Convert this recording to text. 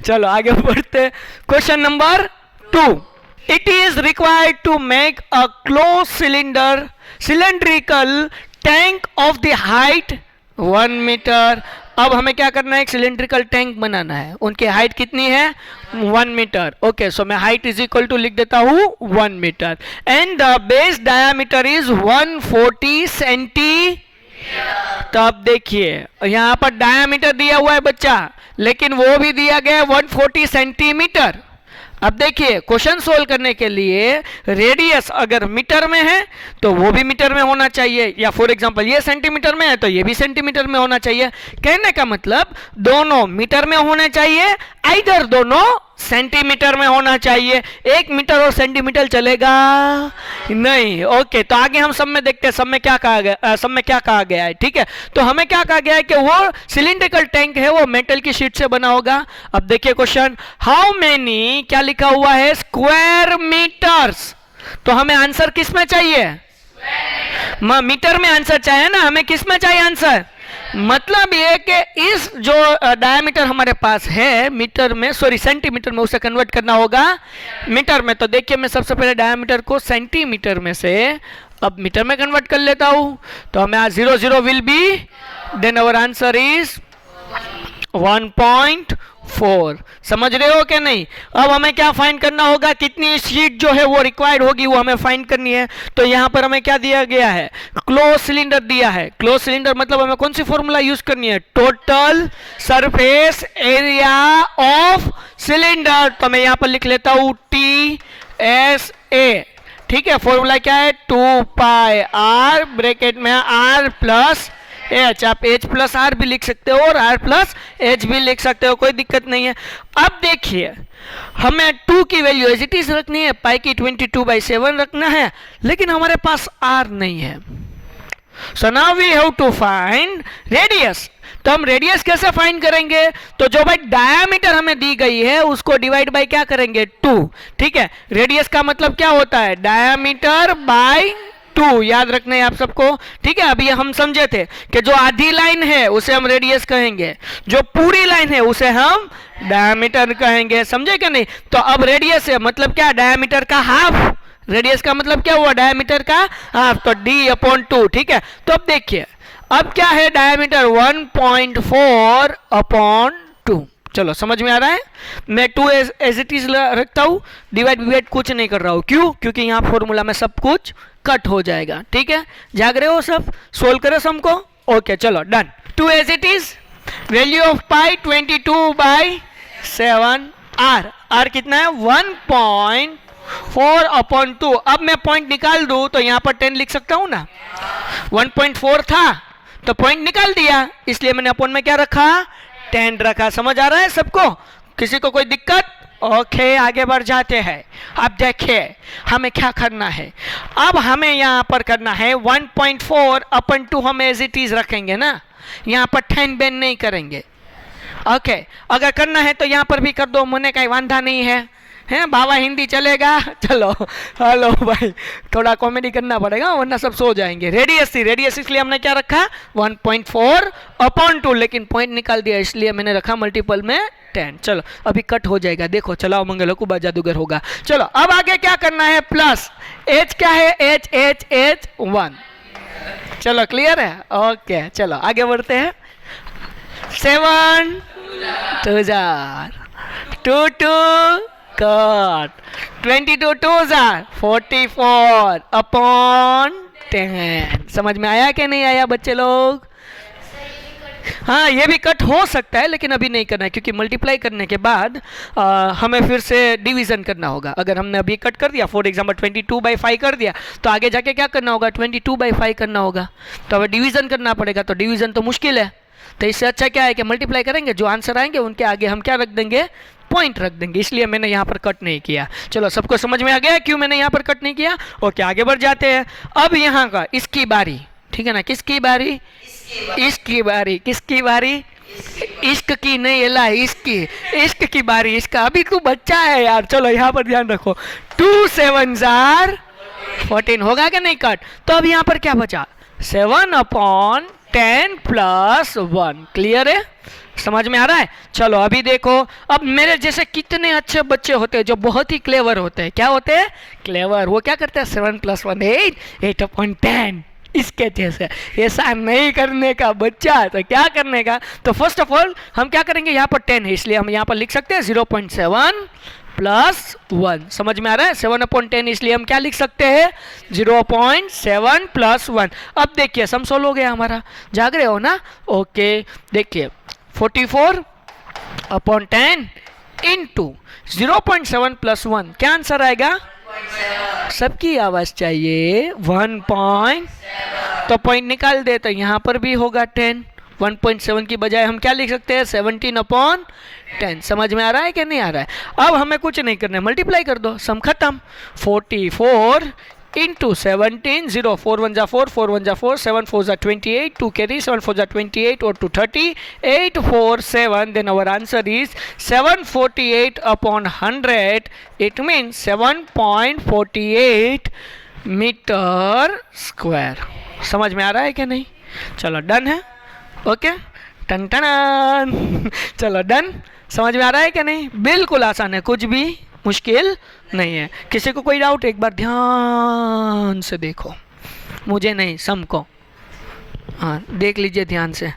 चलो आगे बढ़ते। Question number 2, it is required to make a close cylinder cylindrical tank of the height 1 metre. अब हमें क्या करना है, एक सिलेंड्रिकल टैंक बनाना है, उनकी हाइट कितनी है 1 मीटर। ओके, सो मैं हाइट इज इक्वल टू लिख देता हूं 1 metre and the base diameter is 140 centi. तो अब देखिए यहां पर डायामीटर दिया हुआ है बच्चा, लेकिन वो भी दिया गया है 140 सेंटीमीटर। अब देखिए क्वेश्चन सोल्व करने के लिए रेडियस अगर मीटर में है तो वो भी मीटर में होना चाहिए, या फॉर एग्जांपल ये सेंटीमीटर में है तो ये भी सेंटीमीटर में होना चाहिए। कहने का मतलब दोनों मीटर में होने चाहिए, आइदर दोनों सेंटीमीटर में होना चाहिए। 1 मीटर और सेंटीमीटर चलेगा नहीं। ओके, तो आगे हम सब में देखते हैं सब में क्या कहा गया है। ठीक है, तो हमें क्या कहा गया है कि वो सिलिंड्रिकल टैंक है वो मेटल की शीट से बना होगा। अब देखिए क्वेश्चन, हाउ मेनी क्या लिखा हुआ है स्क्वायर मीटर्स। तो हमें आंसर किस में चाहिए, मीटर में आंसर चाहिए ना, हमें किस में चाहिए आंसर। मतलब ये कि इस जो डायमीटर हमारे पास है मीटर में, सॉरी सेंटीमीटर में, उसे कन्वर्ट करना होगा मीटर में। तो देखिए मैं सबसे पहले डायमीटर को सेंटीमीटर में से अब मीटर में कन्वर्ट कर लेता हूं। तो हमें आज 0 0 will be, then our answer is 1.4। समझ रहे हो कि नहीं। अब हमें क्या फाइंड करना होगा, कितनी शीट जो है वो रिक्वायर्ड होगी वो हमें फाइंड करनी है। तो यहां पर हमें क्या दिया गया है, क्लोज सिलेंडर दिया है। क्लोज सिलेंडर मतलब हमें कौन सी फॉर्मूला यूज करनी है, total surface area of cylinder. तो मैं यहां पर लिख लेता हूं TSA। ठीक है, फॉर्मूला क्या है 2 पाई r ब्रैकेट में r प्लस एच। आप एच प्लस आर भी लिख सकते हो और आर प्लस एच भी लिख सकते हो, कोई दिक्कत नहीं है। अब देखिए हमें 2 की वैल्यू एज इट इज रखनी है, पाई की 22/7 रखना है, लेकिन हमारे पास आर नहीं है। So now we have to find radius. तो हम रेडियस कैसे फाइंड करेंगे, तो जो भाई डायामीटर हमें दी गई है उसको डिवाइड बाय क्या करेंगे 2। ठीक है, रेडियस का मतलब क्या होता है, डायामीटर बाय 2, याद रखना है आप सबको। ठीक है, अभी हम समझे थे कि जो आधी लाइन है उसे हम रेडियस कहेंगे, जो पूरी लाइन है उसे हम डायमीटर कहेंगे, समझे क्या नहीं। तो अब रेडियस है मतलब क्या, डायमीटर का हाफ। रेडियस का मतलब क्या हुआ, डायमीटर का हाफ, तो d/2। ठीक है, तो अब देखिए अब क्या है, डायमीटर 1.4/2। चलो समझ में आ रहा है। मैं 2 एज इट इज रखता हूं, डिवाइड कुछ नहीं कर रहा हूं। क्यों, क्योंकि यहाँ फॉर्मूला में सब कुछ कट हो जाएगा। ठीक है, जाग रहे हो सब, सोल्व करो सम को। ओके चलो done. 2 as it is, value of pi 22/7 r कितना है 1.4/2। अब मैं पॉइंट निकाल दूं तो यहाँ पर 10 लिख सकता हूं ना, 1.4 था तो पॉइंट निकाल दिया, इसलिए मैंने अपॉन में क्या रखा 10 रखा। समझ आ रहा है सबको, किसी को कोई दिक्कत। ओके, आगे बढ़ जाते हैं। अब देखिए हमें क्या करना है, अब हमें यहाँ पर करना है 1.4/2 हम एज इट इज रखेंगे ना, यहाँ पर 10 बेन नहीं करेंगे। ओके, अगर करना है तो यहाँ पर भी कर दो, मुझे कहीं वांधा नहीं है, हैं बाबा हिंदी चलेगा। चलो हेलो भाई, थोड़ा कॉमेडी करना पड़ेगा वरना सब सो जाएंगे। रेडियस थी, रेडियस इसलिए हमने क्या रखा 1.4/2, लेकिन पॉइंट निकाल दिया इसलिए मैंने रखा मल्टीपल में 10। चलो अभी कट हो जाएगा, देखो चलाओ मंगल को जादूगर होगा। चलो अब आगे क्या करना है, प्लस एच क्या है, एच 1। चलो क्लियर है। ओके चलो आगे बढ़ते हैं। 7 2 कट 22 2 44/10। समझ में आया कि नहीं आया बच्चे लोग। हाँ ये भी कट हो सकता है लेकिन अभी नहीं करना है, क्योंकि मल्टीप्लाई करने के बाद हमें फिर से डिवीजन करना होगा। अगर हमने अभी कट कर दिया, फॉर एग्जांपल 22/5 कर दिया, तो आगे जाके क्या करना होगा 22/5 करना होगा, तो हमें डिवीजन करना पड़ेगा। तो डिवीजन तो मुश्किल है, तो इससे अच्छा क्या है कि मल्टीप्लाई करेंगे, जो आंसर आएंगे उनके आगे हम क्या रख देंगे, पॉइंट रख देंगे। इसलिए मैंने यहाँ पर कट नहीं किया। चलो सबको समझ में आ गया क्यों मैंने यहाँ पर कट नहीं किया। ओके आगे बढ़ जाते हैं। अब यहाँ का इसकी बारी, ठीक है ना, किसकी बारी, इसकी बारी, किसकी बारी, इश्क की नहीं अल्लाह इसकी, इश्क की बारी, इसका। अभी तू बच्चा है यार। चलो यहाँ पर ध्यान रखो, 2 7 14 होगा कि नहीं कट। तो अब यहाँ पर क्या बचा, 7/10 + 1। क्लियर है। समझ में आ रहा है? चलो अभी देखो, अब मेरे जैसे कितने अच्छे बच्चे होते हैं जो बहुत ही क्लेवर होते हैं। क्या होते हैं? क्लेवर। वो क्या करते हैं? 7 + 1 8, 8/10। इसके जैसे ऐसा नहीं करने का बच्चा, तो क्या करने का? तो फर्स्ट ऑफ ऑल हम क्या करेंगे, यहाँ पर 10 है इसलिए हम यहाँ पर लिख सकते हैं 0.7 + 1। समझ में आ रहा है? 7/10 इसलिए हम क्या लिख सकते हैं? 0.7 + 1। अब देखिए सम सोल्व हो गया हमारा। जाग रहे हो ना? ओके, देखिए 44/10 इंटू 0.7 + 1, क्या आंसर आएगा? सबकी आवाज चाहिए 1. तो पॉइंट निकाल दे, तो यहाँ पर भी होगा 10। 1.7 की बजाय हम क्या लिख सकते हैं? 17/10। समझ में आ रहा है कि नहीं आ रहा है? अब हमें कुछ नहीं करना है, मल्टीप्लाई कर दो, सम खत्म। 44 इंटू 17, 0 4 1 जा 4, 4 1 जा 4, 7 4 जा 28, 2 carry, 7 4 जा 28 or 2 30, 8 4 7. Then our answer is 748/100. It means 7.48 metre square. समझ में आ रहा है कि नहीं? चलो डन है। ओके, टन टन। चलो डन। समझ में आ रहा है कि नहीं? बिल्कुल आसान है, कुछ भी मुश्किल नहीं है। किसी को कोई डाउट? एक बार ध्यान से देखो, मुझे नहीं, सम को। हाँ देख लीजिए ध्यान से।